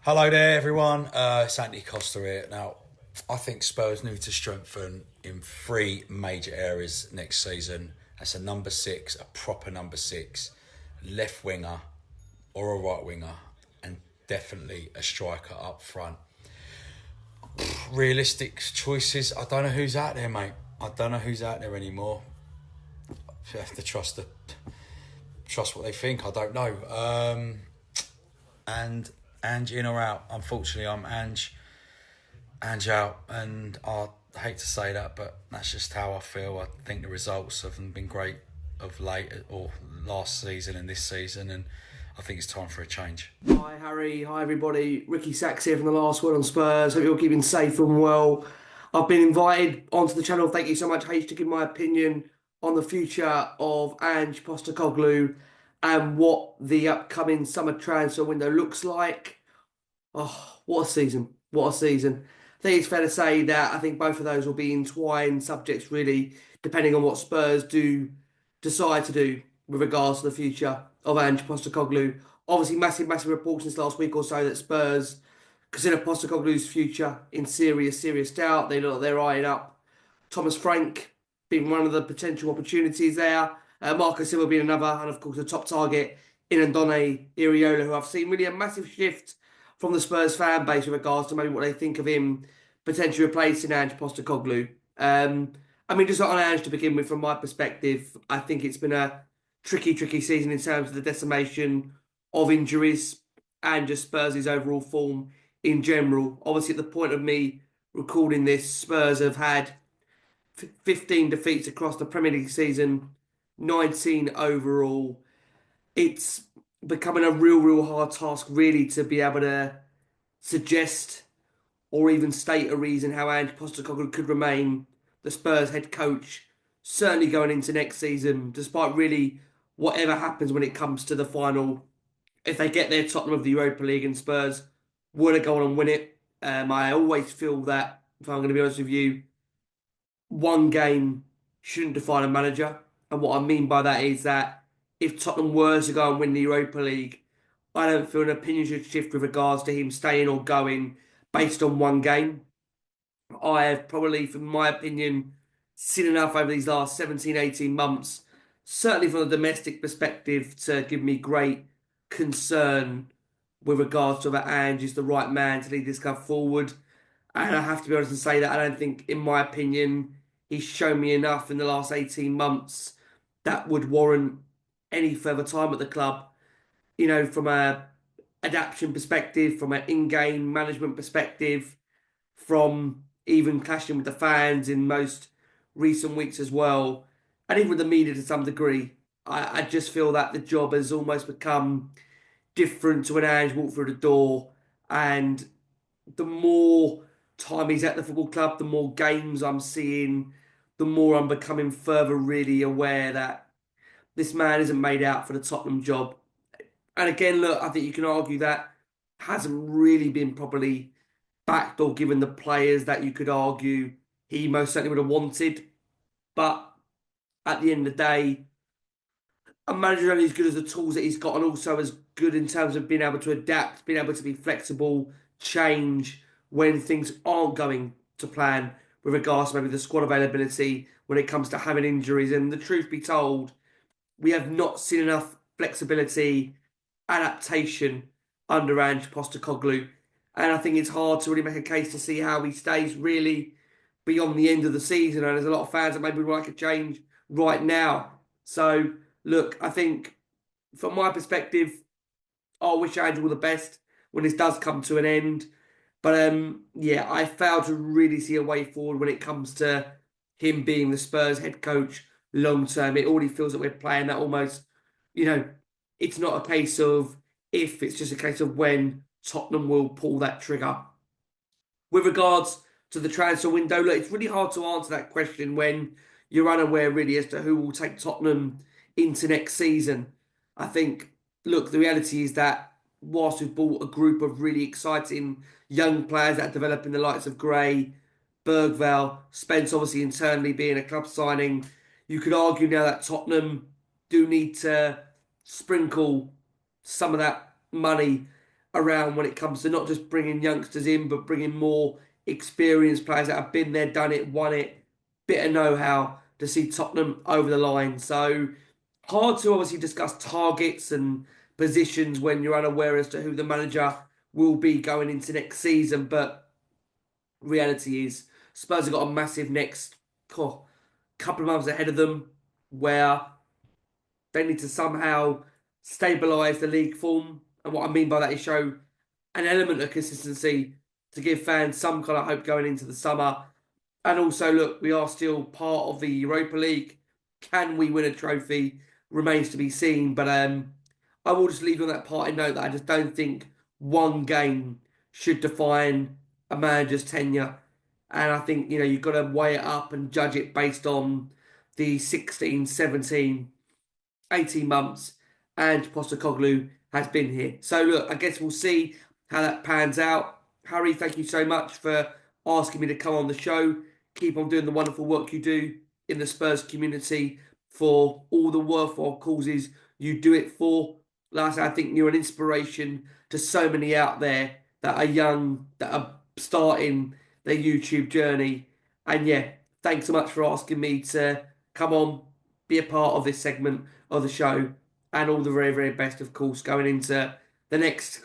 Hello there, everyone. It's Anthony Costa here. Now, I think Spurs need to strengthen in three major areas next season. That's a number six, a proper number six, left winger or a right winger, and definitely a striker up front. Realistic choices. I don't know who's out there, mate. I don't know who's out there anymore. You have to trust what they think. I don't know. And Ange in or out. Unfortunately, I'm Ange out, and I hate to say that, but that's just how I feel. I think the results haven't been great of late or last season and this season, and I think it's time for a change. Hi Harry, hi everybody. Ricky Sacks here from the last word on Spurs. Hope you're keeping safe and well. I've been invited onto the channel. Thank you so much, H, to give my opinion on the future of Ange Postecoglou and what the upcoming summer transfer window looks like. Oh, what a season! What a season! I think it's fair to say that I think both of those will be entwined subjects, really, depending on what Spurs do decide to do with regards to the future of Ange Postecoglou. Obviously, massive reports this last week or so that Spurs consider Postecoglou's future in serious doubt. They look like they're eyeing up Thomas Frank being one of the potential opportunities there. Marco Silva being another, and of course the top target in Andone Iraola, who I've seen really a massive shift from the Spurs fan base with regards to maybe what they think of him potentially replacing Ange Postecoglou. I mean, just on Ange to begin with, from my perspective, I think it's been a tricky season in terms of the decimation of injuries and just Spurs' overall form in general. Obviously, at the point of me recording this, Spurs have had 15 defeats across the Premier League season, 19 overall. It's becoming a real hard task, really, to be able to suggest or even state a reason how Ange Postecoglou could remain the Spurs head coach, certainly going into next season, despite really whatever happens when it comes to the final. If they get their Tottenham of the Europa League and Spurs were to go on and win it, I always feel that, if I'm going to be honest with you, one game shouldn't define a manager. And what I mean by that is that if Tottenham were to go and win the Europa League, I don't feel an opinion should shift with regards to him staying or going based on one game. I have probably, from my opinion, seen enough over these last 17, 18 months, certainly from a domestic perspective, to give me great concern with regards to whether Ange is the right man to lead this club forward. And I have to be honest and say that I don't think, in my opinion, he's shown me enough in the last 18 months that would warrant any further time at the club. You know, from a adaptation perspective, from an in-game management perspective, from even clashing with the fans in most recent weeks as well, and even with the media to some degree. I just feel that the job has almost become different to when Ange walked through the door. And the more time he's at the football club, the more games I'm seeing, the more I'm becoming further really aware that this man isn't made out for the Tottenham job. And again, look, I think you can argue that hasn't really been properly backed or given the players that you could argue he most certainly would have wanted. But at the end of the day, a manager only as good as the tools that he's got, and also as good in terms of being able to adapt, being able to be flexible, change when things aren't going to plan with regards to maybe the squad availability when it comes to having injuries. And the truth be told, we have not seen enough flexibility, adaptation under Ange Postecoglou. And I think it's hard to really make a case to see how he stays really beyond the end of the season. And there's a lot of fans that maybe would like a change right now. So, look, I think from my perspective, I wish Ange all the best when this does come to an end. But yeah, I fail to really see a way forward when it comes to him being the Spurs head coach long term. It already feels that we're playing that almost, you know, it's not a case of if, it's just a case of when Tottenham will pull that trigger. With regards to the transfer window, look, it's really hard to answer that question when you're unaware really as to who will take Tottenham into next season. I think, look, the reality is that whilst we've bought a group of really exciting young players that are developing the likes of Gray, Bergvall, Spence obviously internally being a club signing, you could argue now that Tottenham do need to sprinkle some of that money around when it comes to not just bringing youngsters in, but bringing more experienced players that have been there, done it, won it, bit of know-how to see Tottenham over the line. So hard to obviously discuss targets and positions when you're unaware as to who the manager will be going into next season. But reality is Spurs have got a massive next couple of months ahead of them where they need to somehow stabilise the league form. And what I mean by that is show an element of consistency to give fans some kind of hope going into the summer. And also, look, we are still part of the Europa League. Can we win a trophy? Remains to be seen. But I will just leave you on that parting note that I just don't think one game should define a manager's tenure. And I think, you've got to weigh it up and judge it based on the 16, 17, 18 months and Postecoglou has been here. So look, I guess we'll see how that pans out. Harry, thank you so much for asking me to come on the show. Keep on doing the wonderful work you do in the Spurs community for all the worthwhile causes you do it for. Like I said, I think you're an inspiration to so many out there that are young, that are starting their YouTube journey. And yeah, thanks so much for asking me to come on, be a part of this segment of the show, and all the very, very best, of course, going into the next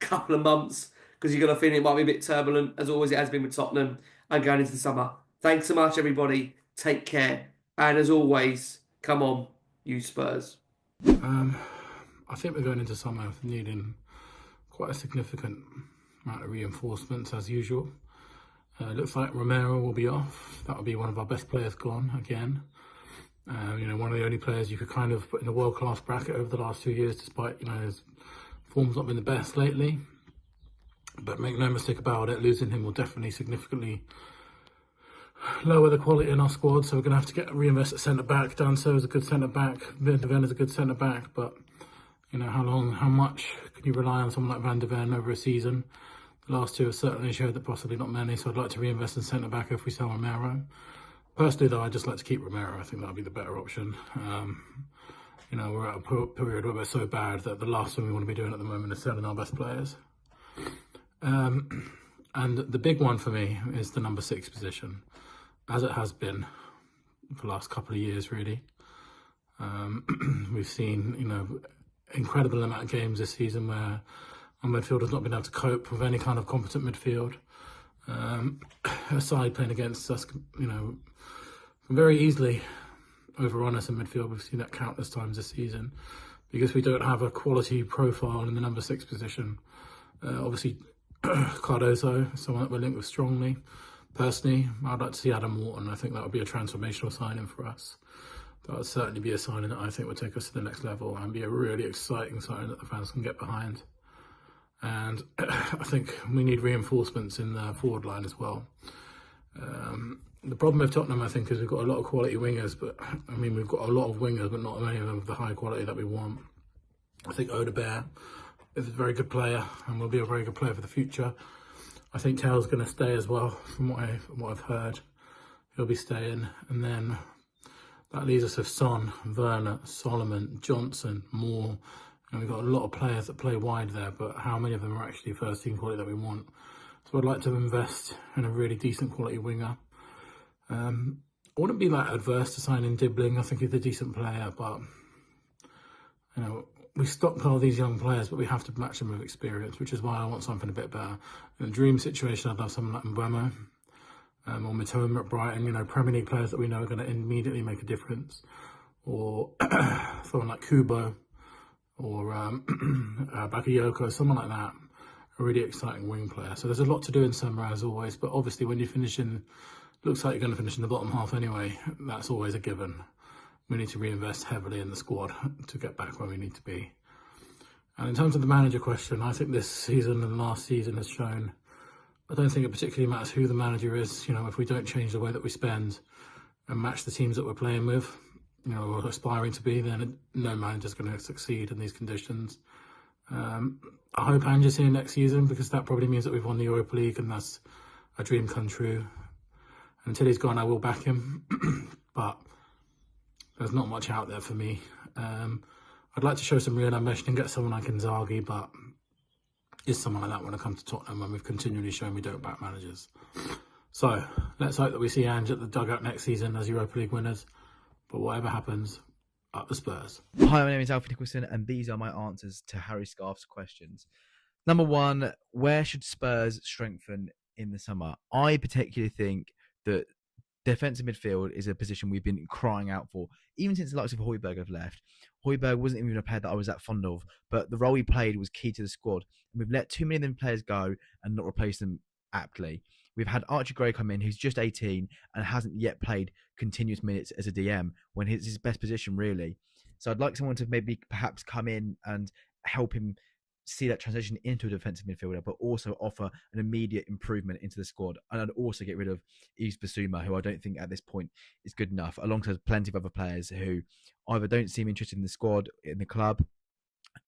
couple of months, because you've got a feeling it might be a bit turbulent, as always it has been with Tottenham, and going into the summer. Thanks so much, everybody. Take care. And as always, come on, you Spurs. I think we're going into summer needing quite a significant amount of reinforcements as usual. Looks like Romero will be off. That'll be one of our best players gone again. One of the only players you could kind of put in a world-class bracket over the last 2 years, despite, his form's not been the best lately. But make no mistake about it, losing him will definitely significantly lower the quality in our squad. So we're going to have to reinvest at centre-back. Danso is a good centre-back. Van de Ven is a good centre-back. But, how much can you rely on someone like Van de Ven over a season? The last two have certainly showed that possibly not many. So I'd like to reinvest in centre-back if we sell Romero. Personally, though, I'd just like to keep Romero. I think that would be the better option. We're at a period where we're so bad that the last thing we want to be doing at the moment is selling our best players. And the big one for me is the number 6 position, as it has been for the last couple of years, really. We've seen, incredible amount of games this season where our midfield has not been able to cope with any kind of competent midfield. A side playing against us, can very easily overrun us in midfield. We've seen that countless times this season because we don't have a quality profile in the number 6 position. Obviously, Cardozo, someone that we're linked with strongly. Personally, I'd like to see Adam Wharton. I think that would be a transformational signing for us. That would certainly be a signing that I think would take us to the next level and be a really exciting signing that the fans can get behind. And I think we need reinforcements in the forward line as well. The problem with Tottenham, I think, is we've got a lot of quality wingers, but we've got a lot of wingers, but not many of them of the high quality that we want. I think Odegaard is a very good player and will be a very good player for the future. I think Tell's going to stay as well, from what I've heard. He'll be staying, and then that leaves us with Son, Werner, Solomon, Johnson, Moore. And we've got a lot of players that play wide there, but how many of them are actually first team quality that we want? So I'd like to invest in a really decent quality winger. I wouldn't be adverse to signing Dibbling. I think he's a decent player, but we stockpile these young players, but we have to match them with experience, which is why I want something a bit better. In a dream situation, I'd love someone like Mbeumo or Mitoma at Brighton. Premier League players that we know are going to immediately make a difference, or someone like Kubo or Bakayoko, someone like that. A really exciting wing player. So there's a lot to do in summer as always, but obviously when you finish in, looks like you're going to finish in the bottom half anyway, that's always a given. We need to reinvest heavily in the squad to get back where we need to be. And in terms of the manager question, I think this season and last season has shown, I don't think it particularly matters who the manager is. If we don't change the way that we spend and match the teams that we're playing with, or aspiring to be, then no manager's going to succeed in these conditions. I hope Ange is here next season, because that probably means that we've won the Europa League, and that's a dream come true. And until he's gone, I will back him, but there's not much out there for me. I'd like to show some real ambition and get someone like Inzaghi, but is someone like that when it comes to Tottenham, when we've continually shown we don't back managers. So let's hope that we see Ange at the dugout next season as Europa League winners. But whatever happens, up the Spurs. Hi, my name is Alfie Nicholson, and these are my answers to Harry Scarf's questions. Number one, where should Spurs strengthen in the summer? I particularly think that defensive midfield is a position we've been crying out for, even since the likes of Højbjerg have left. Højbjerg wasn't even a player that I was that fond of, but the role he played was key to the squad. And we've let too many of them players go and not replace them aptly. We've had Archie Gray come in, who's just 18 and hasn't yet played continuous minutes as a DM when it's his best position, really. So I'd like someone to maybe perhaps come in and help him see that transition into a defensive midfielder, but also offer an immediate improvement into the squad. And I'd also get rid of Yves Bissouma, who I don't think at this point is good enough, alongside plenty of other players who either don't seem interested in the squad, in the club,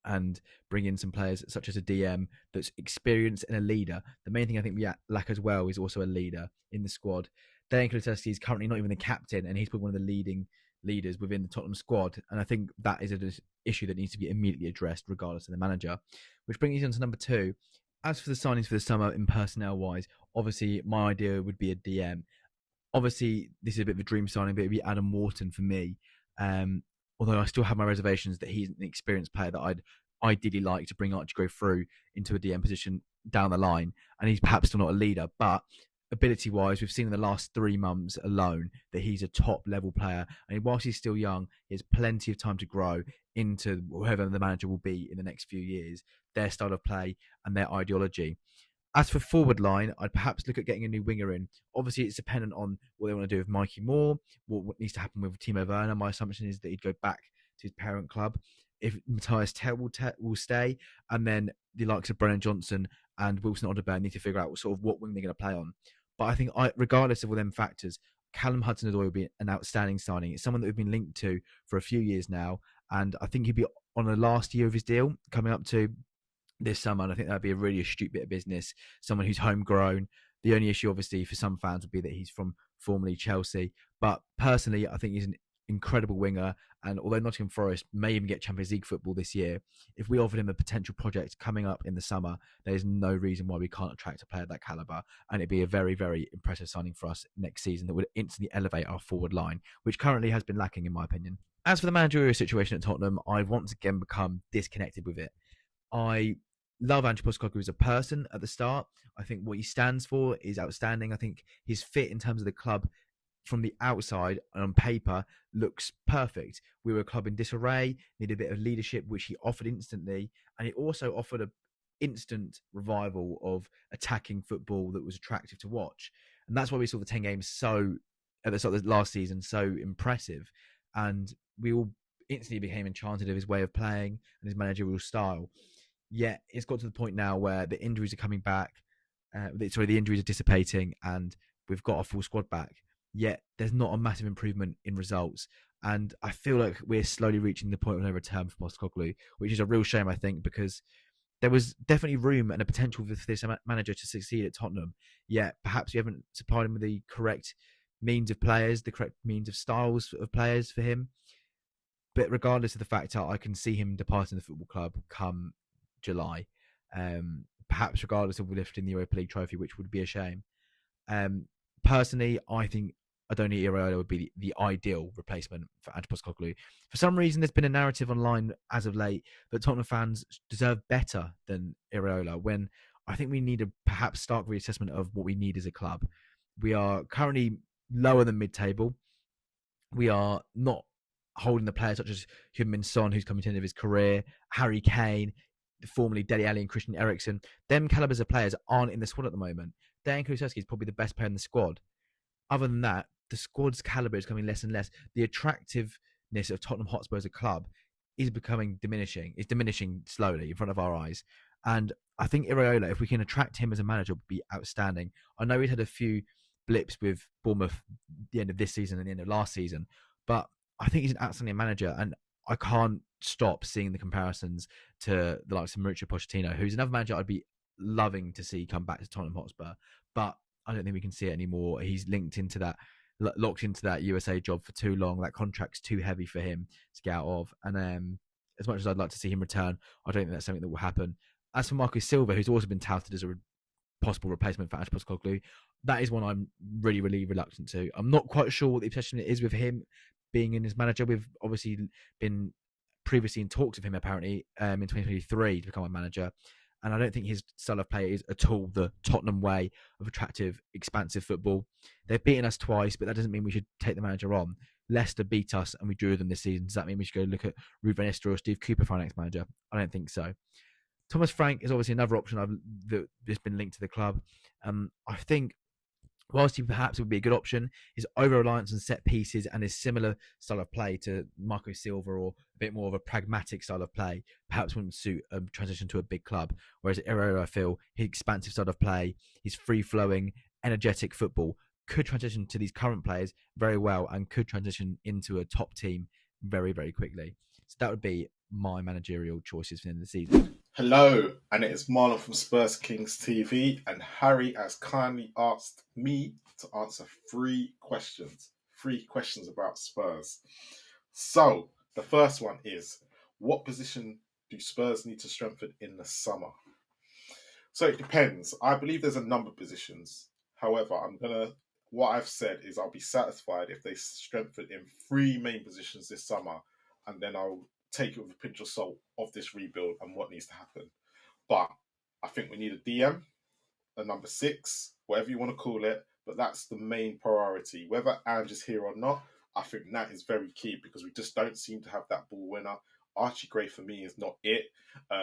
and bring in some players such as a DM that's experienced and a leader. The main thing I think we lack as well is also a leader in the squad. Dejan Kulusevski is currently not even the captain, and he's probably one of the leading leaders within the Tottenham squad. And I think that is an issue that needs to be immediately addressed regardless of the manager. Which brings us on to number two. As for the signings for the summer in personnel-wise, obviously my idea would be a DM. Obviously, this is a bit of a dream signing, but it would be Adam Wharton for me. Although I still have my reservations that he's an experienced player that I'd ideally like to bring Archie Gray through into a DM position down the line. And he's perhaps still not a leader, but ability-wise, we've seen in the last 3 months alone that he's a top-level player. And whilst he's still young, he has plenty of time to grow into whoever the manager will be in the next few years, their style of play and their ideology. As for forward line, I'd perhaps look at getting a new winger in. Obviously, it's dependent on what they want to do with Mikey Moore, what needs to happen with Timo Werner. My assumption is that he'd go back to his parent club. If Matthias Tell will stay, and then the likes of Brennan Johnson and Wilson Odobert need to figure out sort of what wing they're going to play on. But I think, regardless of all them factors, Callum Hudson-Odoi will be an outstanding signing. It's someone that we've been linked to for a few years now, and I think he'd be on the last year of his deal coming up to this summer, and I think that'd be a really astute bit of business. Someone who's homegrown. The only issue, obviously, for some fans would be that he's from formerly Chelsea. But personally, I think he's an incredible winger. And although Nottingham Forest may even get Champions League football this year, if we offered him a potential project coming up in the summer, there's no reason why we can't attract a player of that caliber. And it'd be a very, very impressive signing for us next season that would instantly elevate our forward line, which currently has been lacking, in my opinion. As for the managerial situation at Tottenham, I've once again become disconnected with it. I love Ange Postecoglou as a person at the start. I think what he stands for is outstanding. I think his fit in terms of the club from the outside and on paper looks perfect. We were a club in disarray, needed a bit of leadership, which he offered instantly. And he also offered an instant revival of attacking football that was attractive to watch. And that's why we saw the 10 games so, at the start of the last season, so impressive. And we all instantly became enchanted of his way of playing and his managerial style. Yet it's got to the point now where the injuries are coming back. The injuries are dissipating, and we've got a full squad back. Yet there's not a massive improvement in results, and I feel like we're slowly reaching the point of no return for Postecoglou, which is a real shame, I think, because there was definitely room and a potential for this manager to succeed at Tottenham. Yet perhaps we haven't supplied him with the correct means of players, the correct means of styles of players for him. But regardless of the fact, I can see him departing the football club come July, perhaps regardless of lifting the Europa League trophy, which would be a shame. Personally, I think Adoni Iraola would be the ideal replacement for Ange Postecoglou. For some reason, there's been a narrative online as of late that Tottenham fans deserve better than Iraola, when I think we need a perhaps stark reassessment of what we need as a club. We are currently lower than mid-table. We are not holding the players such as Heung-min Son, who's coming to the end of his career, Harry Kane, formerly Dele Alli and Christian Eriksen. Them calibers of players aren't in the squad at the moment. Dejan Kulusevski is probably the best player in the squad. Other than that, the squad's caliber is becoming less and less. The attractiveness of Tottenham Hotspur as a club is diminishing. It's diminishing slowly in front of our eyes. And I think Iraola, if we can attract him as a manager, would be outstanding. I know he's had a few blips with Bournemouth at the end of this season and the end of last season, but I think he's an outstanding manager, and I can't stop seeing the comparisons to the likes of Mauricio Pochettino, who's another manager I'd be loving to see come back to Tottenham Hotspur, but I don't think we can see it anymore. He's locked into that USA job for too long. That contract's too heavy for him to get out of. And as much as I'd like to see him return, I don't think that's something that will happen. As for Marco Silva, who's also been touted as a possible replacement for Ange Postecoglou, that is one I'm really, really reluctant to. I'm not quite sure what the obsession is with him being in his manager. We've obviously been previously in talks of him apparently in 2023 to become a manager, and I don't think his style of play is at all the Tottenham way of attractive, expansive football. They've beaten us twice, but that doesn't mean we should take the manager on. Leicester beat us and we drew them this season. Does that mean we should go look at Ruben Nistelrooy or Steve Cooper for our next manager? I don't think so. Thomas Frank is obviously another option that's been linked to the club. I think whilst he perhaps would be a good option, his over-reliance on set pieces and his similar style of play to Marco Silva, or a bit more of a pragmatic style of play, perhaps wouldn't suit a transition to a big club. Whereas Herrera, I feel, his expansive style of play, his free-flowing, energetic football could transition to these current players very well and could transition into a top team very, very quickly. So that would be my managerial choices for the end of the season. Hello, and it is Marlon from Spurs Kings TV, and Harry has kindly asked me to answer 3 questions. 3 questions about Spurs. So, the first one is, what position do Spurs need to strengthen in the summer? So it depends. I believe there's a number of positions. However, what I've said is I'll be satisfied if they strengthen in 3 main positions this summer, and then I'll take it with a pinch of salt of this rebuild and what needs to happen. But I think we need a DM, a number 6, whatever you want to call it, but that's the main priority. Whether Ange is here or not, I think that is very key, because we just don't seem to have that ball winner. Archie Gray for me is not it.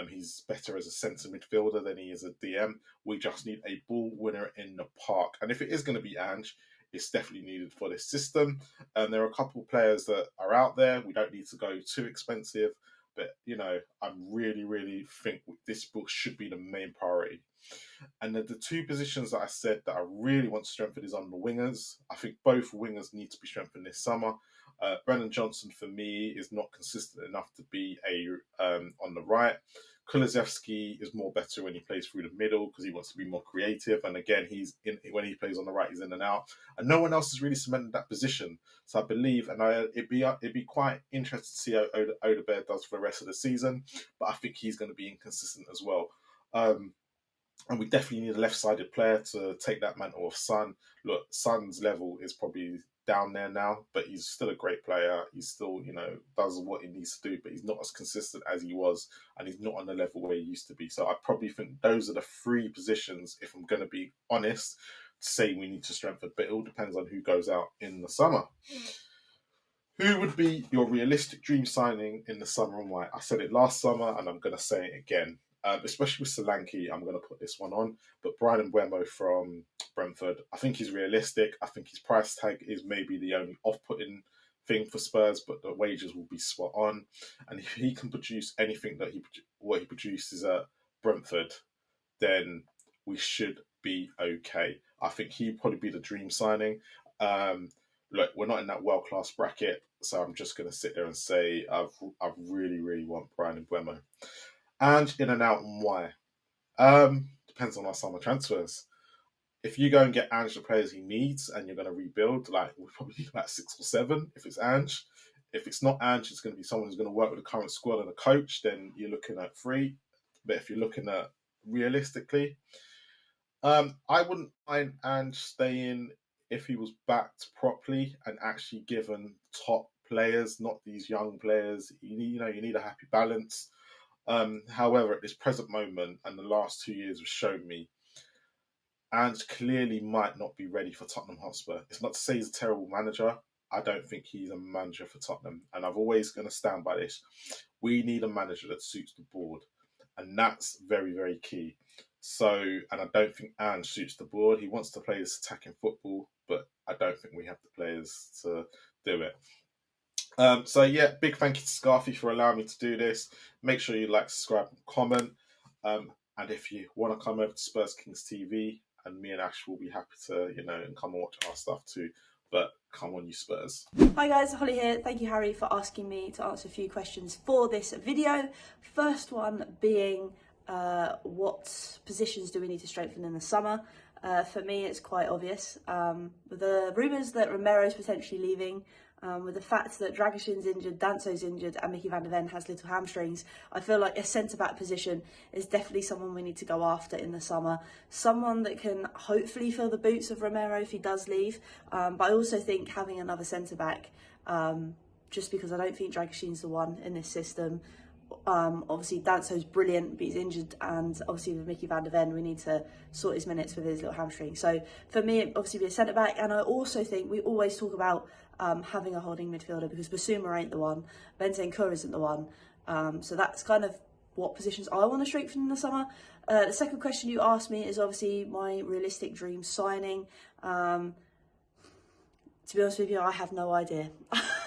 He's better as a centre midfielder than he is a DM. We just need a ball winner in the park. And if it is going to be Ange, it's definitely needed for this system. And there are a couple of players that are out there. We don't need to go too expensive. But, I really, really think this book should be the main priority. And the 2 positions that I said that I really want to strengthen is on the wingers. I think both wingers need to be strengthened this summer. Brennan Johnson, for me, is not consistent enough to be on the right. Kulusevski is more better when he plays through the middle because he wants to be more creative. And again, when he plays on the right, he's in and out. And no one else has really cemented that position. So I believe, and it'd be quite interesting to see how Odegaard does for the rest of the season. But I think he's going to be inconsistent as well. And we definitely need a left-sided player to take that mantle of Son. Look, Son's level is probably down there now, but he's still a great player. He's still, does what he needs to do, but he's not as consistent as he was, and he's not on the level where he used to be. So I probably think those are the 3 positions, if I'm going to be honest, to say we need to strengthen, but it all depends on who goes out in the summer. Who would be your realistic dream signing in the summer and why? I said it last summer, and I'm going to say it again. Especially with Solanke, I'm going to put this one on. But Brian Mbeumo from Brentford, I think he's realistic. I think his price tag is maybe the only off-putting thing for Spurs, but the wages will be spot on. And if he can produce anything that what he produces at Brentford, then we should be okay. I think he'd probably be the dream signing. Look, we're not in that world-class bracket, so I'm just going to sit there and say I really, really want Brian Mbeumo. And in and out and why? Depends on our summer transfers. If you go and get Ange the players he needs and you're going to rebuild, we'll probably need about 6 or 7 if it's Ange. If it's not Ange, it's going to be someone who's going to work with the current squad and a coach, then you're looking at 3. But if you're looking at realistically, I wouldn't mind Ange staying if he was backed properly and actually given top players, not these young players. You need a happy balance. However, at this present moment, and the last 2 years have shown me, Ange clearly might not be ready for Tottenham Hotspur. It's not to say he's a terrible manager. I don't think he's a manager for Tottenham. And I'm always going to stand by this. We need a manager that suits the board. And that's very, very key. So, and I don't think Ange suits the board. He wants to play this attacking football, but I don't think we have the players to do it. Big thank you to Scarfy for allowing me to do this. Make sure you like, subscribe, and comment. And if you want to come over to Spurs Kings TV, and me and Ash will be happy to, and come and watch our stuff too. But come on, you Spurs. Hi guys, Holly here. Thank you, Harry, for asking me to answer a few questions for this video. First one being, what positions do we need to strengthen in the summer? For me, it's quite obvious. The rumours that Romero's potentially leaving, With the fact that Dragoshin's injured, Danso's injured, and Mickey van der Ven has little hamstrings, I feel like a centre-back position is definitely someone we need to go after in the summer. Someone that can hopefully fill the boots of Romero if he does leave. But I also think having another centre-back, just because I don't think Dragoshin's the one in this system. Obviously Danso's brilliant, but he's injured, and obviously with Mickey van der Ven we need to sort his minutes with his little hamstring. So for me, it obviously be a centre back, and I also think we always talk about having a holding midfielder, because Basuma ain't the one, Bentancur isn't the one. So that's kind of what positions I want to strengthen in the summer. The second question you asked me is obviously my realistic dream signing. To be honest with you, I have no idea.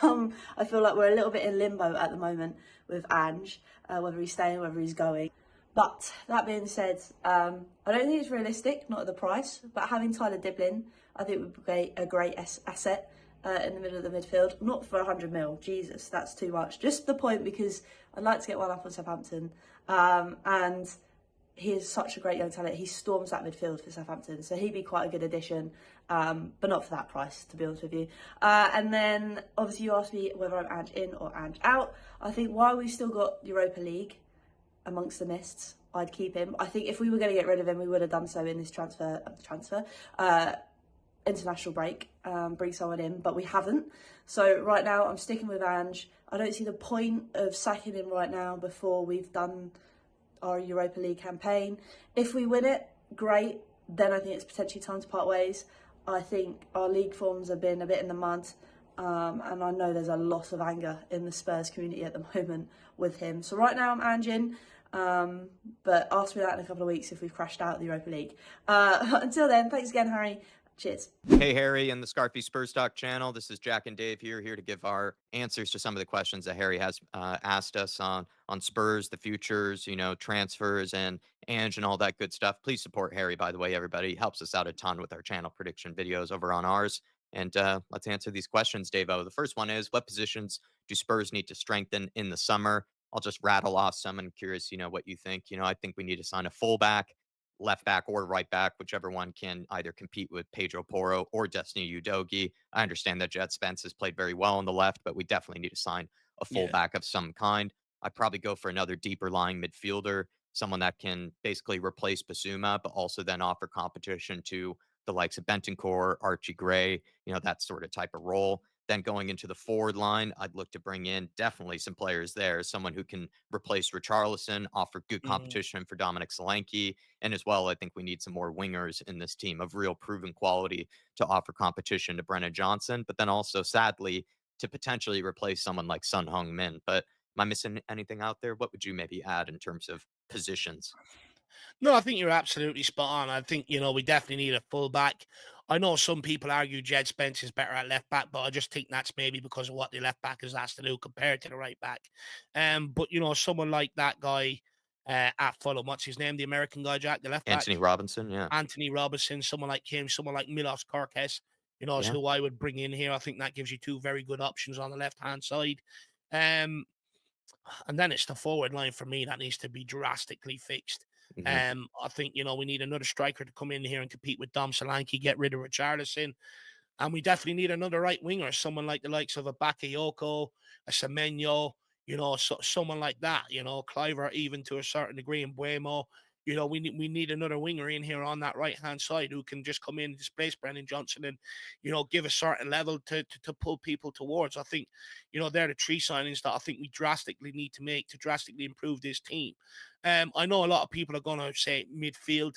I feel like we're a little bit in limbo at the moment with Ange, whether he's staying, whether he's going. But that being said, I don't think it's realistic, not at the price, but having Tyler Diblin, I think would be a great asset in the middle of the midfield. Not for 100 mil, Jesus, that's too much. Just the point, because I'd like to get one up on Southampton. And he is such a great young talent. He storms that midfield for Southampton, so he'd be quite a good addition, but not for that price, to be honest with you. And then, obviously, you asked me whether I'm Ange in or Ange out. I think while we've still got Europa League amongst the mists, I'd keep him. I think if we were going to get rid of him, we would have done so in this international break, bring someone in, but we haven't. So right now, I'm sticking with Ange. I don't see the point of sacking him right now before we've done our Europa League campaign. If we win it, great. Then I think it's potentially time to part ways. I think our league forms have been a bit in the mud, and I know there's a lot of anger in the Spurs community at the moment with him. So right now I'm Ange in, but ask me that in a couple of weeks if we've crashed out of the Europa League. Until then, thanks again, Harry. Cheers. Hey, Harry, and the Scarfy Spurs Talk channel. This is Jack and Dave here to give our answers to some of the questions that Harry has asked us on Spurs, the futures, transfers, and Ange and all that good stuff. Please support Harry, by the way, everybody. He helps us out a ton with our channel prediction videos over on ours. And let's answer these questions, Dave-O. The first one is, what positions do Spurs need to strengthen in the summer? I'll just rattle off some. I'm curious, what you think. I think we need to sign a fullback, left back or right back, whichever one can either compete with Pedro Porro or Destiny Udogie. I understand that Jet Spence has played very well on the left, but we definitely need to sign a fullback of some kind. I'd probably go for another deeper lying midfielder, someone that can basically replace Basuma, but also then offer competition to the likes of Bentancur, Archie Gray, that sort of type of role. Then going into the forward line, I'd look to bring in definitely some players there, someone who can replace Richarlison, offer good competition for Dominic Solanke, and as well, I think we need some more wingers in this team of real proven quality to offer competition to Brennan Johnson, but then also, sadly, to potentially replace someone like Son Heung-min. But am I missing anything out there? What would you maybe add in terms of positions? No, I think you're absolutely spot on. I think, we definitely need a fullback. I know some people argue Jed Spence is better at left back, but I just think that's maybe because of what the left back is asked to do compared to the right back. But, someone like that guy at Fulham, what's his name? The American guy, Jack, the left back? Anthony Robinson, yeah. Anthony Robinson, someone like him, someone like Milos Kerkez, is who I would bring in here. I think that gives you two very good options on the left-hand side. And then it's the forward line for me that needs to be drastically fixed. I think, we need another striker to come in here and compete with Dom Solanke, get rid of Richarlison. And we definitely need another right winger, someone like the likes of a Bakayoko, a Semenyo, someone like that, Cliver even to a certain degree, and Buemo. We need another winger in here on that right-hand side who can just come in and displace Brennan Johnson and, give a certain level to pull people towards. I think, they're the three signings that I think we drastically need to make to drastically improve this team. I know a lot of people are going to say midfield.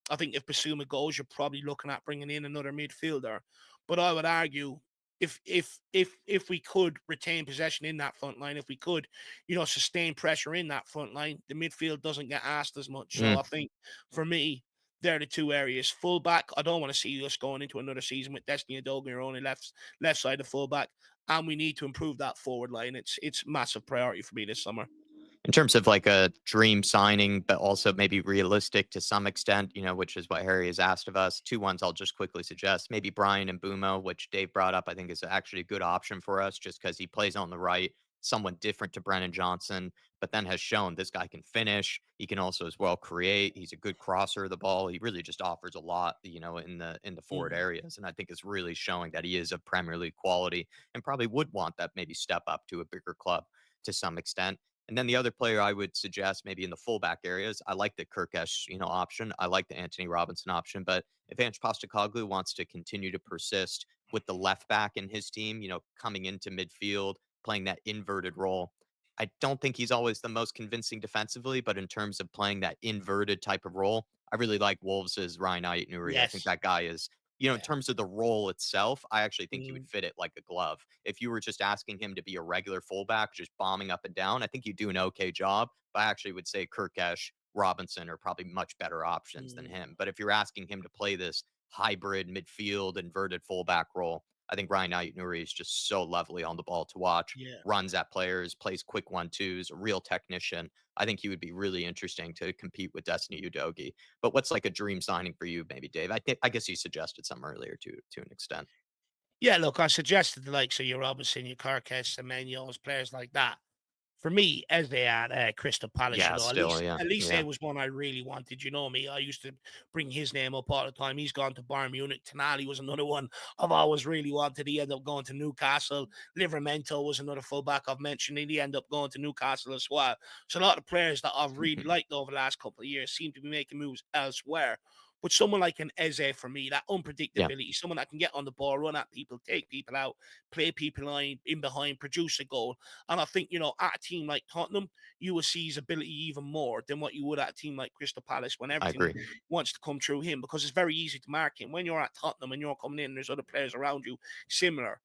I think if Basuma goes, you're probably looking at bringing in another midfielder. But I would argue if we could retain possession in that front line, if we could, sustain pressure in that front line, the midfield doesn't get asked as much. So I think for me, they're the two areas. Fullback, I don't want to see us going into another season with Destiny Udogie only left side of fullback, and we need to improve that forward line. It's massive priority for me this summer. In terms of like a dream signing, but also maybe realistic to some extent, which is what Harry has asked of us. Two ones I'll just quickly suggest. Maybe Brian and Bumo, which Dave brought up, I think is actually a good option for us just because he plays on the right, someone different to Brennan Johnson, but then has shown this guy can finish. He can also as well create. He's a good crosser of the ball. He really just offers a lot, in the forward areas. And I think it's really showing that he is of Premier League quality and probably would want that maybe step up to a bigger club to some extent. And then the other player I would suggest maybe in the fullback areas, I like the Kirkesh, option. I like the Anthony Robinson option. But if Ange Postecoglou wants to continue to persist with the left back in his team, coming into midfield, playing that inverted role, I don't think he's always the most convincing defensively, but in terms of playing that inverted type of role, I really like Wolves' Ryan Nuri. I think Yes. that guy is, in terms of the role itself, I actually think he would fit it like a glove. If you were just asking him to be a regular fullback, just bombing up and down, I think you do an okay job. But I actually would say Kirkesh, Robinson are probably much better options than him. But if you're asking him to play this hybrid midfield inverted fullback role, I think Ryan Nuri is just so lovely on the ball to watch. Yeah. Runs at players, plays quick 1-2s, a real technician. I think he would be really interesting to compete with Destiny Udogie. But what's like a dream signing for you, maybe, Dave? I guess you suggested some earlier to an extent. Yeah, look, I suggested the likes of your Robinson, your Carcass, Semenyo's, players like that. For me, as they at Crystal Palace, Yeah, still, yeah, at least yeah. there was one I really wanted. You know me, I used to bring his name up all the time. He's gone to Bayern Munich. Tonali was another one I've always really wanted. He ended up going to Newcastle. Livramento was another fullback I've mentioned. He ended up going to Newcastle as well. So a lot of players that I've really liked over the last couple of years seem to be making moves elsewhere. But someone like an Eze for me, that unpredictability, someone that can get on the ball, run at people, take people out, play people in behind, produce a goal. And I think, at a team like Tottenham, you will see his ability even more than what you would at a team like Crystal Palace when I everything agree. wants to come through him, because it's very easy to mark him. When you're at Tottenham and you're coming in and there's other players around you similar,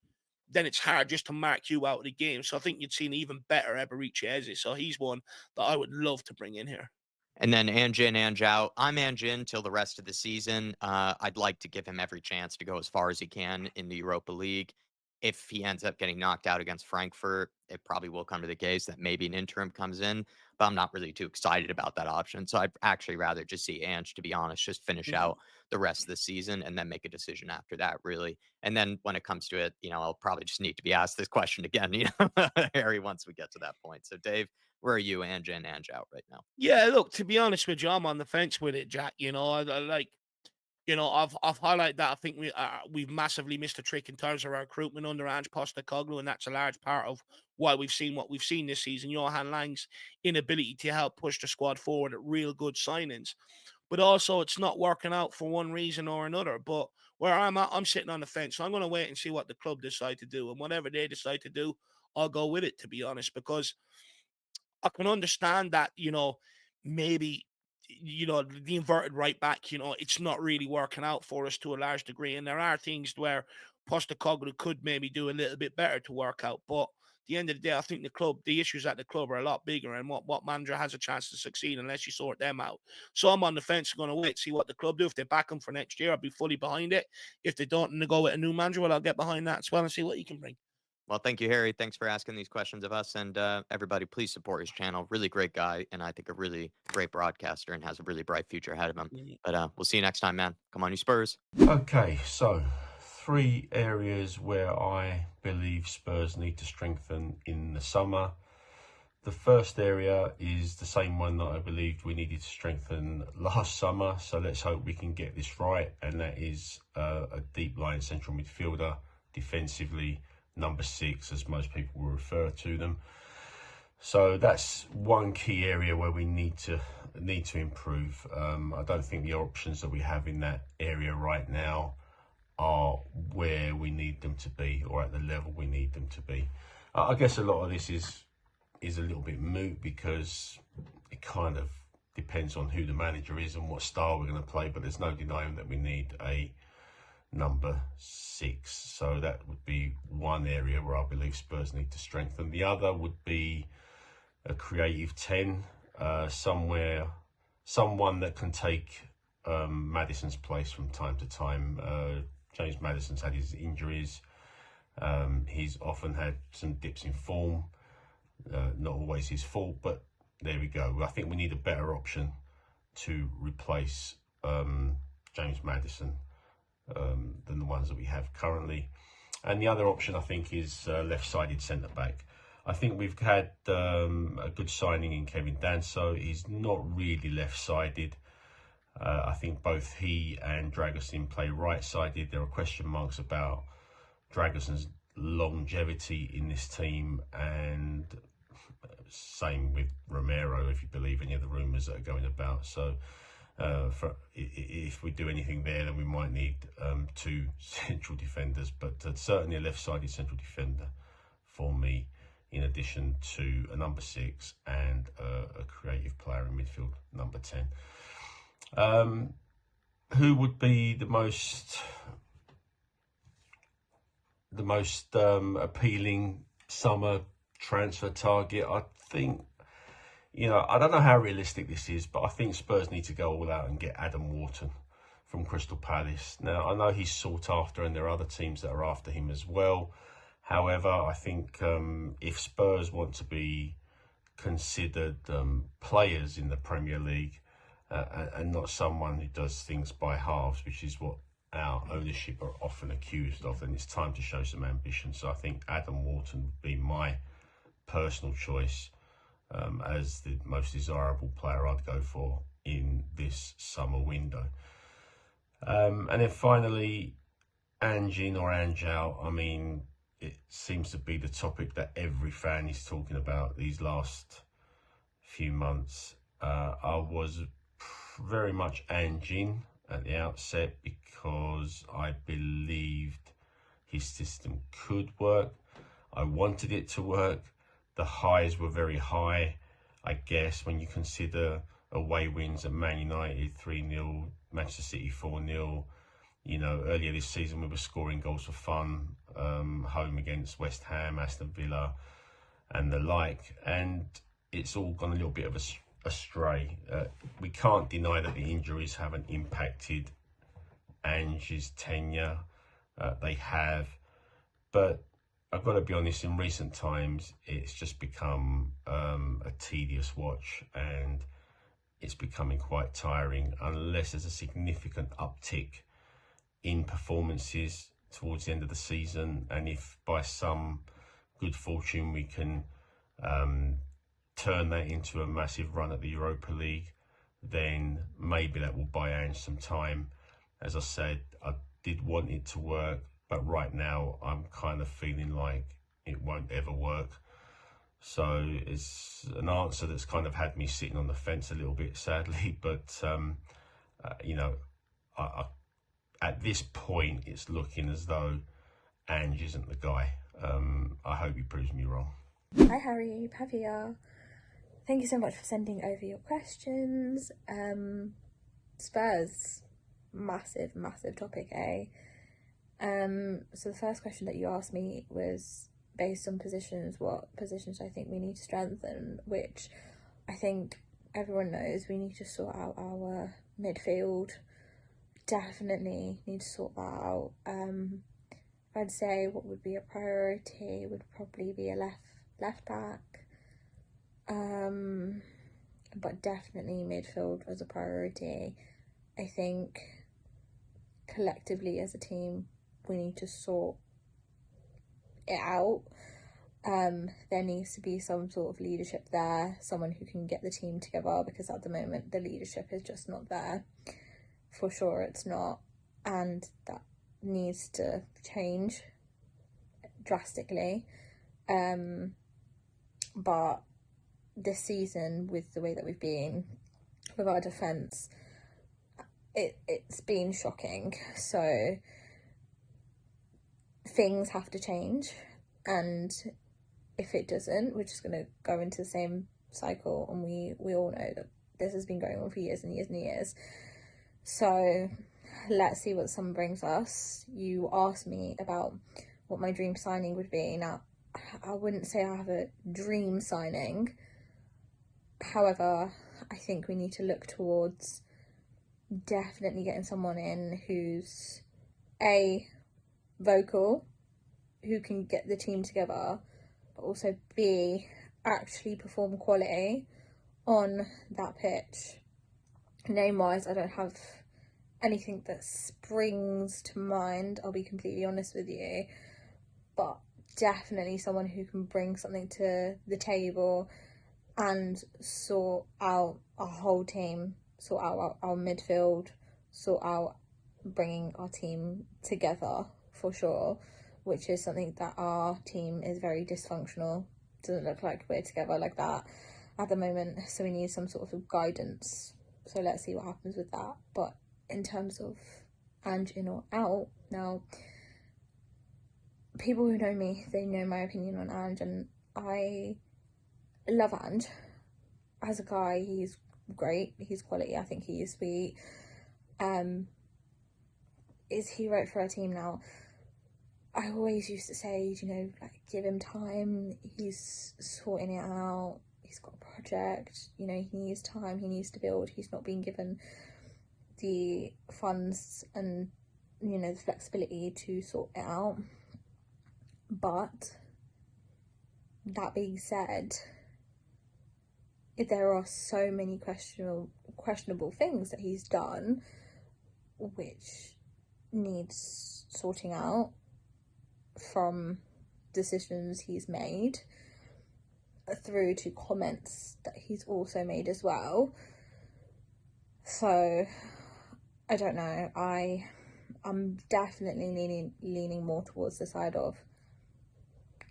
then it's hard just to mark you out of the game. So I think you'd see an even better Eberici Eze. So he's one that I would love to bring in here. And then Ange in, Ange out. I'm Ange in till the rest of the season. I'd like to give him every chance to go as far as he can in the Europa League. If he ends up getting knocked out against Frankfurt, it probably will come to the case that maybe an interim comes in, but I'm not really too excited about that option. So I'd actually rather just see Ange, to be honest, just finish out the rest of the season and then make a decision after that, really. And then when it comes to it, I'll probably just need to be asked this question again, Harry, once we get to that point. So Dave, where are you, Ange in, Ange out right now? Yeah, look, to be honest with you, I'm on the fence with it, Jack. I like, I've highlighted that. I think we've massively missed a trick in terms of our recruitment under Ange Postecoglou, and that's a large part of why we've seen what we've seen this season. Johan Lang's inability to help push the squad forward at real good signings, but also it's not working out for one reason or another. But where I'm at, I'm sitting on the fence. So I'm going to wait and see what the club decide to do, and whatever they decide to do, I'll go with it. To be honest, because I can understand that, maybe, the inverted right back, it's not really working out for us to a large degree. And there are things where Postecoglou could maybe do a little bit better to work out. But at the end of the day, I think the issues at the club are a lot bigger, and what manager has a chance to succeed unless you sort them out. So I'm on the fence, going to wait, see what the club do. If they back him for next year, I'll be fully behind it. If they don't and they go with a new manager, well, I'll get behind that as well and see what he can bring. Well, thank you, Harry. Thanks for asking these questions of us. And everybody, please support his channel. Really great guy. And I think a really great broadcaster and has a really bright future ahead of him. But we'll see you next time, man. Come on, you Spurs. Okay, so 3 areas where I believe Spurs need to strengthen in the summer. The first area is the same one that I believed we needed to strengthen last summer. So let's hope we can get this right. And that is a deep line central midfielder, defensively, number 6, as most people will refer to them. So that's one key area where we need to improve. I don't think the options that we have in that area right now are where we need them to be, or at the level we need them to be. I guess a lot of this is a little bit moot, because it kind of depends on who the manager is and what style we're going to play, but there's no denying that we need a number 6. So that would be one area where I believe Spurs need to strengthen. The other would be a creative 10, someone that can take Maddison's place from time to time. James Maddison's had his injuries. He's often had some dips in form. Not always his fault, but there we go. I think we need a better option to replace James Maddison than the ones that we have currently. And the other option, I think, is left-sided centre-back. I think we've had a good signing in Kevin Danso. He's not really left-sided. I think both he and Dragusin play right-sided. There are question marks about Dragusin's longevity in this team, and same with Romero, if you believe any of the rumours that are going about. So if we do anything there, then we might need 2 central defenders, but certainly a left-sided central defender for me, in addition to a number 6 and a creative player in midfield, number 10. Who would be the most appealing summer transfer target? I think, I don't know how realistic this is, but I think Spurs need to go all out and get Adam Wharton from Crystal Palace. Now, I know he's sought after and there are other teams that are after him as well. However, I think if Spurs want to be considered players in the Premier League and not someone who does things by halves, which is what our ownership are often accused of, then it's time to show some ambition. So I think Adam Wharton would be my personal choice as the most desirable player I'd go for in this summer window. And then finally, Ange In or Ange Out. I mean, it seems to be the topic that every fan is talking about these last few months. I was very much Ange In at the outset because I believed his system could work. I wanted it to work. The highs were very high, I guess, when you consider away wins at Man United 3-0, Manchester City 4-0. Earlier this season we were scoring goals for fun, home against West Ham, Aston Villa and the like, and it's all gone a little bit of astray. We can't deny that the injuries haven't impacted Ange's tenure. They have, but I've got to be honest, in recent times it's just become a tedious watch, and it's becoming quite tiring unless there's a significant uptick in performances towards the end of the season. And if by some good fortune we can turn that into a massive run at the Europa League, then maybe that will buy Ange some time. As I said, I did want it to work, but right now I'm kind of feeling like it won't ever work. So it's an answer that's kind of had me sitting on the fence a little bit, sadly. But at this point, it's looking as though Ange isn't the guy. I hope he proves me wrong. Hi Harry, Pav here. Thank you so much for sending over your questions. Spurs, massive topic, eh? So the first question that you asked me was based on positions, what positions I think we need to strengthen, which I think everyone knows we need to sort out our midfield. Definitely need to sort that out. I'd say what would be a priority would probably be a left back, but definitely midfield was a priority. I think collectively as a team we need to sort it out. There needs to be some sort of leadership there, someone who can get the team together, because at the moment the leadership is just not there. For sure it's not, and that needs to change drastically. But this season, with the way that we've been with our defence, it's been shocking. So things have to change, and if it doesn't, we're just going to go into the same cycle, and we all know that this has been going on for years and years and years. So let's see what summer brings us. You asked me about what my dream signing would be. Now, I wouldn't say I have a dream signing. However, I think we need to look towards definitely getting someone in who's A, vocal, who can get the team together, but also B, actually perform quality on that pitch. Name-wise, I don't have anything that springs to mind, I'll be completely honest with you, but definitely someone who can bring something to the table and sort out our whole team, sort out our midfield, sort out bringing our team together for sure, which is something that our team is very dysfunctional. Doesn't look like we're together like that at the moment, so we need some sort of guidance. So let's see what happens with that. But in terms of Ange in or out, now people who know me, they know my opinion on Ange, and I love Ange. As a guy, he's great, he's quality, I think he is sweet. Is he right for our team now? I always used to say, you know, like, give him time, he's sorting it out, he's got a project, you know, he needs time, he needs to build, he's not being given the funds and, you know, the flexibility to sort it out. But that being said, there are so many questionable things that he's done which needs sorting out, from decisions he's made through to comments that he's also made as well. So I don't know, I'm definitely leaning more towards the side of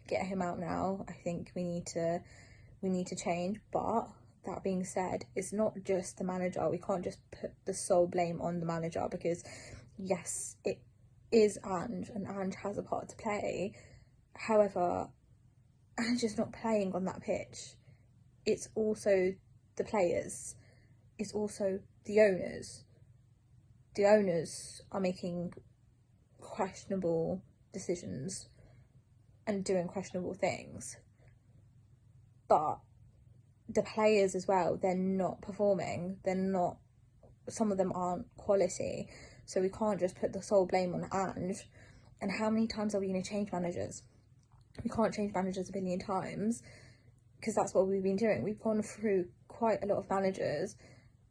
get him out now. I think we need to change. But that being said, it's not just the manager. We can't just put the sole blame on the manager, because yes, it is Ange, and Ange has a part to play. However, Ange is not playing on that pitch. It's also the players. It's also the owners. The owners are making questionable decisions and doing questionable things. But the players as well, they're not performing. Some of them aren't quality. So we can't just put the sole blame on Ange. And how many times are we going to change managers? We can't change managers a billion times, because that's what we've been doing. We've gone through quite a lot of managers,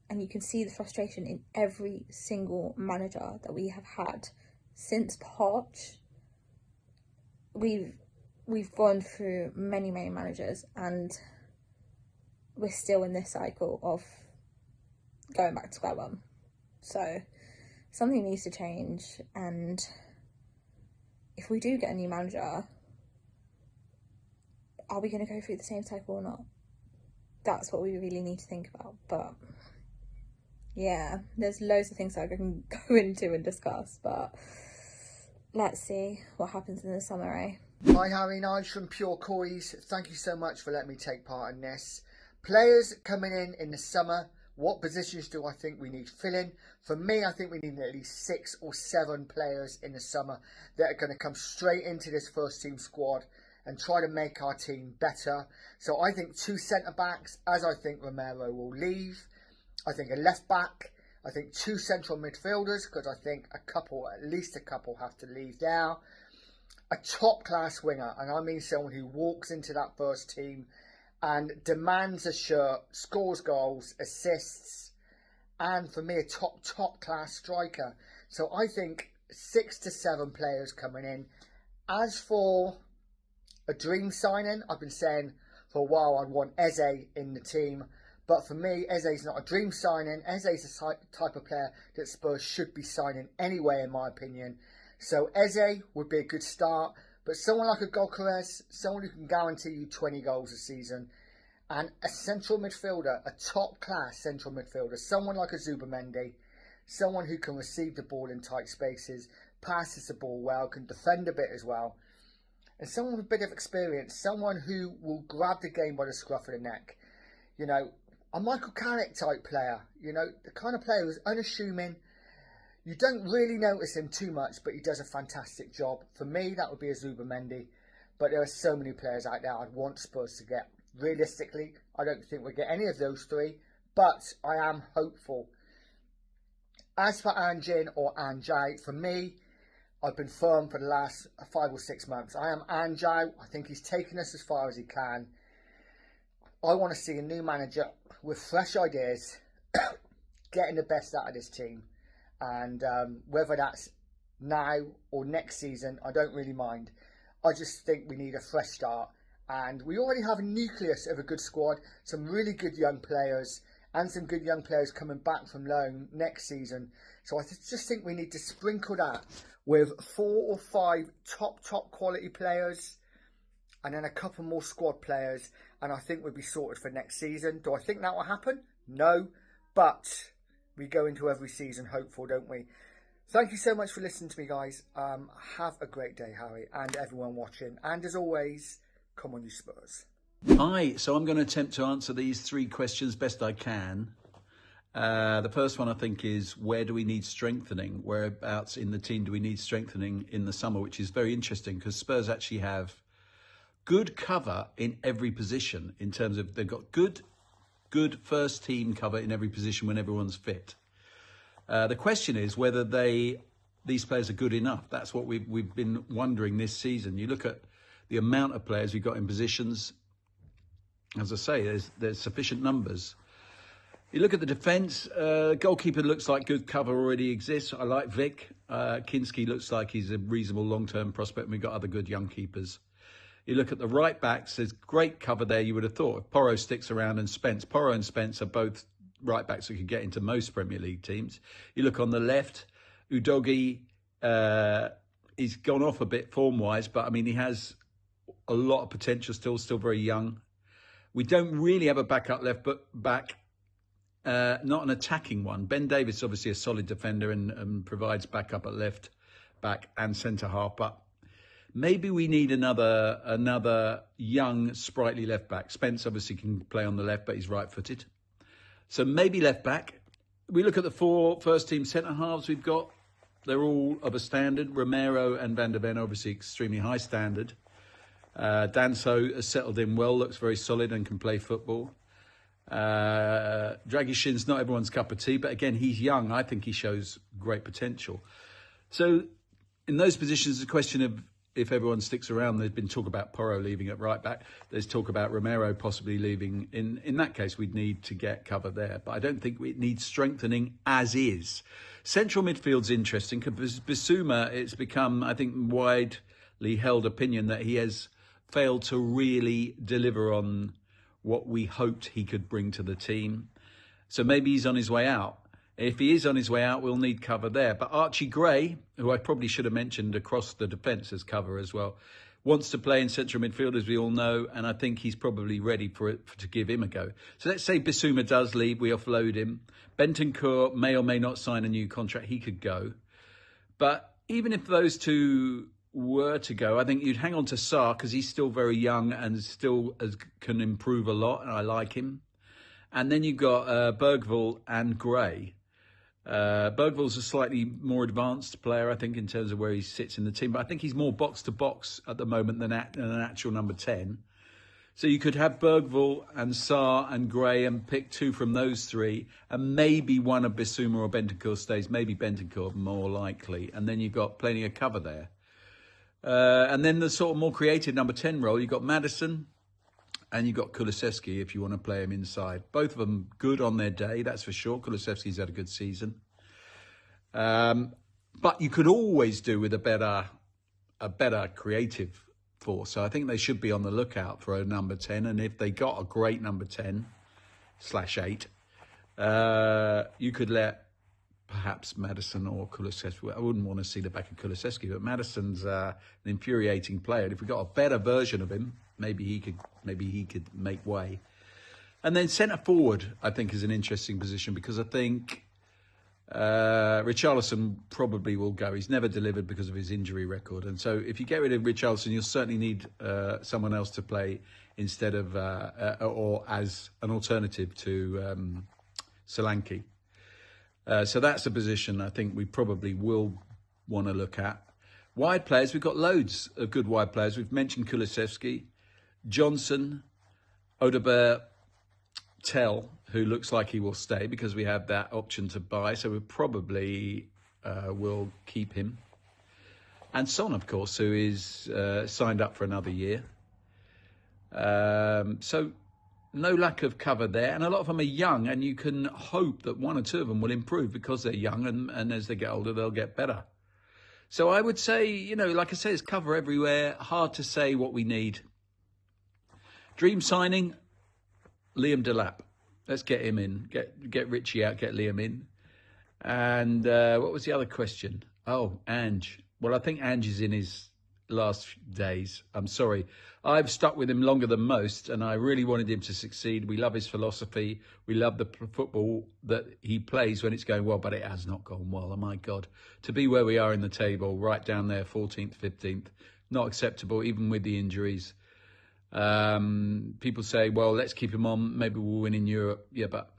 and you can see the frustration in every single manager that we have had since Poch. We've gone through many managers, and we're still in this cycle of going back to square one. So something needs to change, and if we do get a new manager, are we going to go through the same cycle or not? That's what we really need to think about. But yeah, there's loads of things that I can go into and discuss, but let's see what happens in the summer, eh? Hi Harry and Ange from Pure Coys. Thank you so much for letting me take part in this. Players coming in the summer, what positions do I think we need filling? For me, I think we need at least 6 or 7 players in the summer that are going to come straight into this first team squad and try to make our team better. So I think 2 centre-backs, as I think Romero will leave. I think a left-back. I think 2 central midfielders, because I think at least a couple have to leave now. A top-class winger, and I mean someone who walks into that first team and demands a shirt, scores goals, assists, and for me, a top-class striker. So I think 6 to 7 players coming in. As for a dream signing, I've been saying for a while I'd want Eze in the team. But for me, Eze's not a dream signing. Eze's the type of player that Spurs should be signing anyway, in my opinion. So Eze would be a good start. But someone like a Gyökeres, someone who can guarantee you 20 goals a season. And a central midfielder, a top-class central midfielder. Someone like a Zubamendi. Someone who can receive the ball in tight spaces, passes the ball well, can defend a bit as well. And someone with a bit of experience. Someone who will grab the game by the scruff of the neck. You know, a Michael Carrick type player. You know, the kind of player who's unassuming. You don't really notice him too much, but he does a fantastic job. For me, that would be a Zubamendi. But there are so many players out there I'd want Spurs to get. Realistically, I don't think we'll get any of those 3, but I am hopeful. As for Ange in or Ange out, for me, I've been firm for the last 5 or 6 months. I am Ange out. I think he's taken us as far as he can. I want to see a new manager with fresh ideas, getting the best out of this team. And whether that's now or next season, I don't really mind. I just think we need a fresh start. And we already have a nucleus of a good squad, some really good young players, and some good young players coming back from loan next season. So I just think we need to sprinkle that with 4 or 5 top quality players, and then a couple more squad players, and I think we'll be sorted for next season. Do I think that will happen? No, but we go into every season hopeful, don't we? Thank you so much for listening to me, guys. Have a great day, Harry, and everyone watching. And as always, come on, you Spurs. Hi, so I'm going to attempt to answer these 3 questions best I can. The first one I think is, where do we need strengthening? Whereabouts in the team do we need strengthening in the summer? Which is very interesting because Spurs actually have good cover in every position in terms of they've got good first team cover in every position when everyone's fit. The question is whether these players are good enough. That's what we've been wondering this season. You look at the amount of players we've got in positions. As I say, there's sufficient numbers. You look at the defence. Goalkeeper looks like good cover already exists. I like Vic. Kinski looks like he's a reasonable long-term prospect. And we've got other good young keepers. You look at the right backs. There's great cover there. You would have thought if Porro sticks around and Spence. Porro and Spence are both right backs that could get into most Premier League teams. You look on the left. Udogie. He's gone off a bit form-wise, but I mean he has a lot of potential still very young. We don't really have a backup left back, not an attacking one. Ben Davies is obviously a solid defender and provides backup at left back and centre half, but maybe we need another young, sprightly left back. Spence obviously can play on the left, but he's right-footed. So maybe left back. We look at the 4 first-team centre halves we've got. They're all of a standard. Romero and Van der Ven obviously extremely high standard. Danso has settled in well, looks very solid and can play football. Dragishin's not everyone's cup of tea, but again, he's young. I think he shows great potential. So in those positions, the question of if everyone sticks around, there's been talk about Porro leaving at right back. There's talk about Romero possibly leaving. In that case, we'd need to get cover there. But I don't think it needs strengthening as is. Central midfield's interesting because Bissouma, it's become, I think, widely held opinion that he has failed to really deliver on what we hoped he could bring to the team. So maybe he's on his way out. If he is on his way out, we'll need cover there. But Archie Gray, who I probably should have mentioned across the defence as cover as well, wants to play in central midfield, as we all know, and I think he's probably ready to give him a go. So let's say Bissouma does leave, we offload him. Bentancur may or may not sign a new contract, he could go. But even if those 2 were to go, I think you'd hang on to Sarr because he's still very young and still can improve a lot, and I like him. And then you've got Bergvall and Gray. Bergvall's a slightly more advanced player, I think, in terms of where he sits in the team. But I think he's more box-to-box at the moment than an actual number 10. So you could have Bergvall and Sarr and Gray and pick 2 from those 3. And maybe one of Bissouma or Bentancur stays. Maybe Bentancur more likely. And then you've got plenty of cover there. And then the sort of more creative number 10 role, you've got Maddison and you've got Kulusevski if you want to play him inside. Both of them good on their day, that's for sure. Kulusevski's had a good season. But you could always do with a better creative force. So I think they should be on the lookout for a number 10. And if they got a great number 10/8, you could let perhaps Maddison or Kulusevski. I wouldn't want to see the back of Kulusevski, but Maddison's an infuriating player. And if we got a better version of him, maybe he could make way. And then centre forward, I think, is an interesting position because I think Richarlison probably will go. He's never delivered because of his injury record. And so if you get rid of Richarlison, you'll certainly need someone else to play instead of or as an alternative to Solanke. So that's a position I think we probably will want to look at. Wide players, we've got loads of good wide players. We've mentioned Kulusevski, Johnson, Odobert, Tell, who looks like he will stay because we have that option to buy. So we probably will keep him. And Son, of course, who is signed up for another year. So no lack of cover there. And a lot of them are young, and you can hope that 1 or 2 of them will improve because they're young, and as they get older, they'll get better. So I would say, you know, like I say, it's cover everywhere. Hard to say what we need. Dream signing, Liam Delap. Let's get him in. Get Richie out, get Liam in. And what was the other question? Oh, Ange. Well, I think Ange is in his last days. I'm sorry. I've stuck with him longer than most, and I really wanted him to succeed. We love his philosophy. We love the football that he plays when it's going well, but it has not gone well. Oh, my God. To be where we are in the table, right down there, 14th, 15th, not acceptable, even with the injuries. People say, well, let's keep him on. Maybe we'll win in Europe. Yeah, but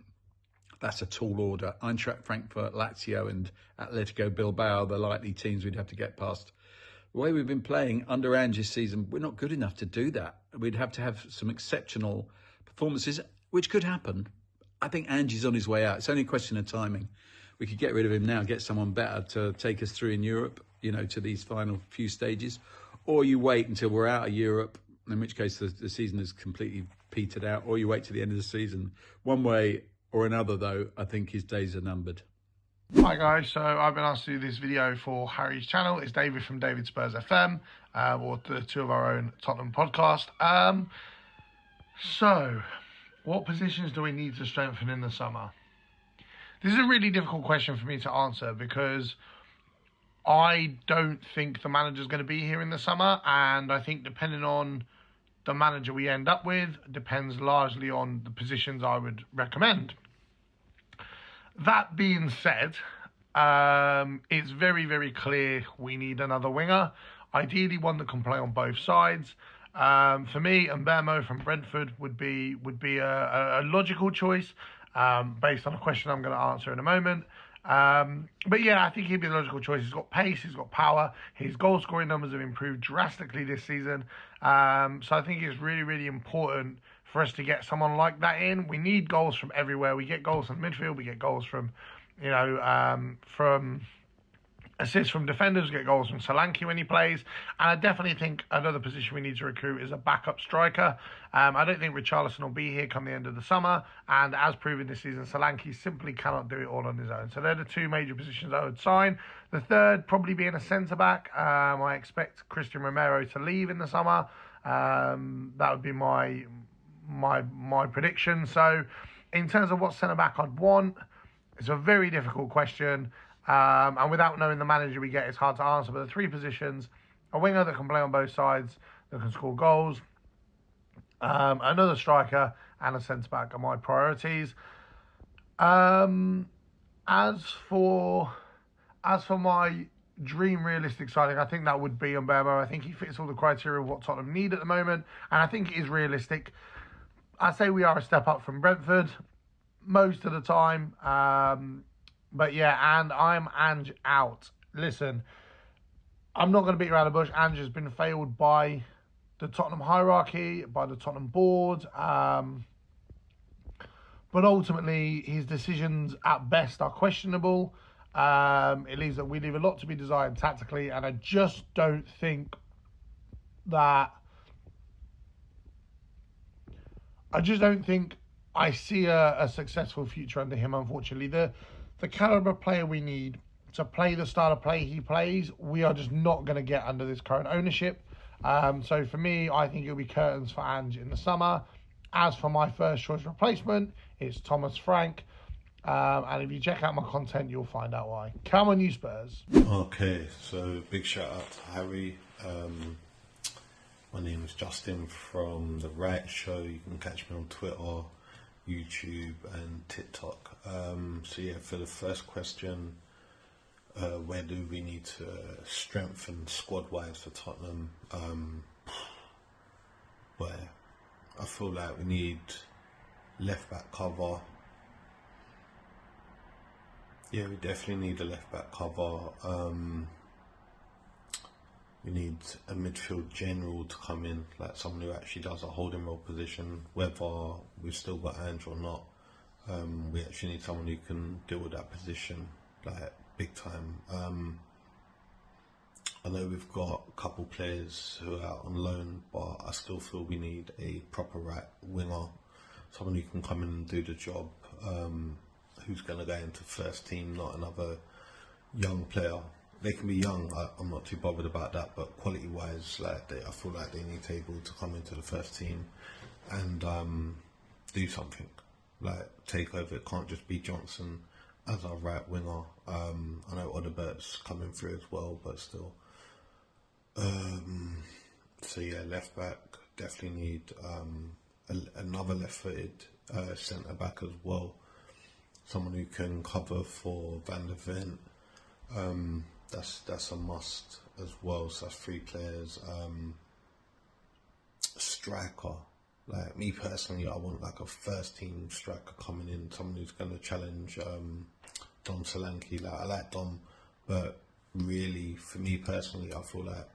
that's a tall order. Eintracht Frankfurt, Lazio and Atletico Bilbao, the likely teams we'd have to get past. The way we've been playing under Ange this season, we're not good enough to do that. We'd have to have some exceptional performances, which could happen. I think Ange is on his way out. It's only a question of timing. We could get rid of him now, get someone better to take us through in Europe, you know, to these final few stages. Or you wait until we're out of Europe, in which case the season is completely petered out, or you wait to the end of the season. One way or another, though, I think his days are numbered. Hi guys, so I've been asked to do this video for Harry's channel. It's David from David Spurs FM, or the two of our own Tottenham podcast. So, what positions do we need to strengthen in the summer? This is a really difficult question for me to answer because I don't think the manager's going to be here in the summer, and I think depending on the manager we end up with depends largely on the positions I would recommend. That being said, it's very, very clear we need another winger, ideally one that can play on both sides. For me, Mbemo from Brentford would be a logical choice based on a question I'm going to answer in a moment. But yeah, I think he'd be the logical choice. He's got pace, he's got power. His goal scoring numbers have improved drastically this season. So I think it's really, really important for us to get someone like that in. We need goals from everywhere. We get goals from midfield, we get goals from, you know, from assists from defenders, we get goals from Solanke when he plays. And I definitely think another position we need to recruit is a backup striker. I don't think Richarlison will be here come the end of the summer. And as proven this season, Solanke simply cannot do it all on his own. So they're the two major positions I would sign. The third, probably being a centre-back. I expect Christian Romero to leave in the summer. That would be my prediction. So in terms of what centre-back I'd want, it's a very difficult question. And without knowing the manager we get, it's hard to answer. But the three positions, a winger that can play on both sides, that can score goals, another striker, and a centre-back are my priorities. As for my dream realistic signing, I think that would be Mbemo. I think he fits all the criteria of what Tottenham need at the moment. And I think it is realistic. I say we are a step up from Brentford most of the time. But yeah, and I'm Ange out. Listen, I'm not going to beat around the bush. Ange has been failed by the Tottenham hierarchy, by the Tottenham board. But ultimately, his decisions at best are questionable. We leave a lot to be desired tactically, and I just don't think that... I see a successful future under him, unfortunately. The calibre player we need to play the style of play he plays, we are just not going to get under this current ownership. So for me, I think it'll be curtains for Ange in the summer. As for my first choice replacement, it's Thomas Frank. And if you check out my content, you'll find out why. Come on, you Spurs. Okay, so big shout out to Harry. My name is Justin from The Right Show. You can catch me on Twitter, YouTube and TikTok. So yeah, for the first question, where do we need to strengthen squad-wise for Tottenham? Where I feel like we need left-back cover. Yeah, we definitely need a left-back cover. We need a midfield general to come in, like someone who actually does a holding role position, whether we've still got Ange or not. We actually need someone who can deal with that position, like big time. I know we've got a couple players who are out on loan, but I still feel we need a proper right winger, someone who can come in and do the job, who's going to go into first team, not another young player. they can be young. I'm not too bothered about that, but quality-wise, like I feel like they need to be able to come into the first team and do something, like take over. It can't just be Johnson as our right winger. I know Odebert's coming through as well, but still. So yeah, left back, definitely need another left-footed centre back as well. Someone who can cover for Van der Ven. That's a must as well. So that's 3 players. Striker, like me personally, I want like a first team striker coming in, someone who's going to challenge Dom Solanke. Like I like Dom, but really for me personally, I feel like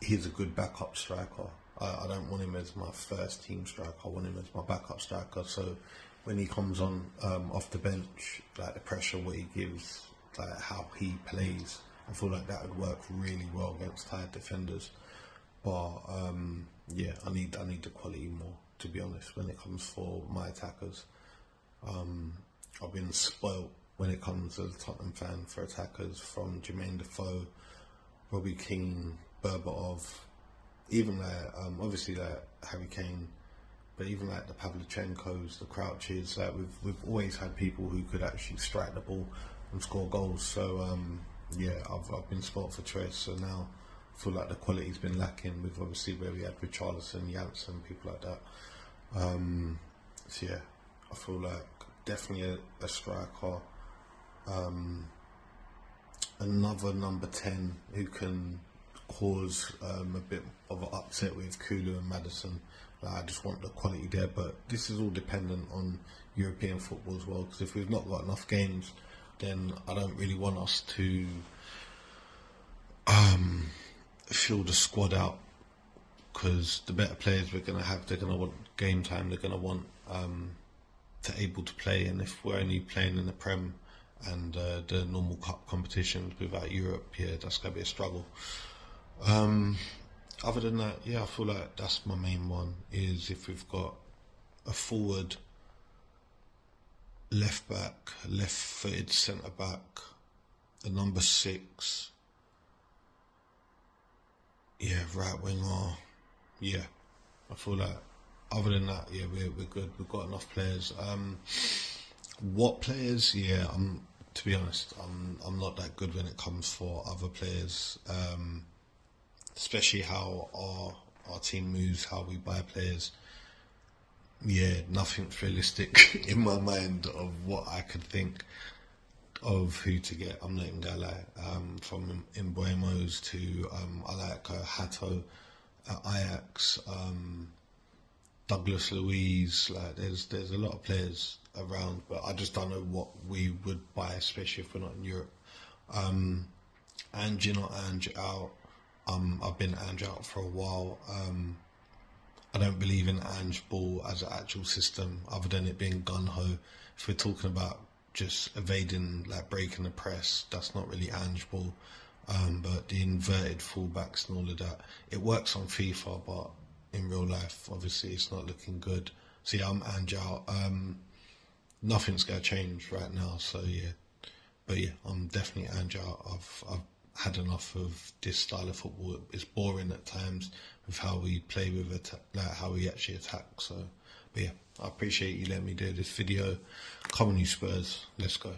he's a good backup striker. I don't want him as my first team striker. I want him as my backup striker. So when he comes on off the bench, like the pressure what he gives, like how he plays, I feel like that would work really well against tired defenders. But yeah, I need the quality more, to be honest, when it comes for my attackers. I've been spoilt when it comes as a Tottenham fan for attackers, from Jermaine Defoe, Robbie Keane, Berbatov, even like obviously like Harry Kane, but even like the Pavlyuchenkos, the Crouches, like we've always had people who could actually strike the ball and score goals. So yeah, I've been spoilt for choice. So now I feel like the quality's been lacking, with obviously where we had Richarlison, Janssen, people like that. So yeah, I feel like definitely a striker. Another number 10 who can cause a bit of an upset with Kulu and Maddison. Like, I just want the quality there, but this is all dependent on European football as well, because if we've not got enough games, then I don't really want us to fill the squad out, because the better players we're going to have, they're going to want game time, they're going to want to able to play. And if we're only playing in the Prem and the normal cup competitions without Europe, yeah, that's going to be a struggle. Other than that, yeah, I feel like that's my main one, is if we've got a forward, left back, left-footed centre back, a number 6, yeah, right winger, yeah, I feel like other than that, yeah, we're good. We've got enough players. What players? Yeah, to be honest, I'm not that good when it comes for other players. Especially how our team moves, how we buy players. Yeah, nothing's realistic in my mind of what I could think of who to get. I'm not even gonna lie. From Mbuemos to I like Hato at Ajax, Douglas Luiz. Like there's a lot of players around, but I just don't know what we would buy, especially if we're not in Europe. Ange in or Ange out. I've been Ange out for a while. I don't believe in Ange ball as an actual system, other than it being gun-ho. If we're talking about just evading, like breaking the press, that's not really Ange ball. But the inverted fullbacks and all of that, it works on FIFA, but in real life, obviously, it's not looking good. So yeah, I'm Ange out. Nothing's going to change right now, so yeah. But yeah, I'm definitely Ange out. I've had enough of this style of football. It's boring at times with how we play with like how we actually attack. So, but yeah, I appreciate you letting me do this video. Come on, you Spurs, let's go.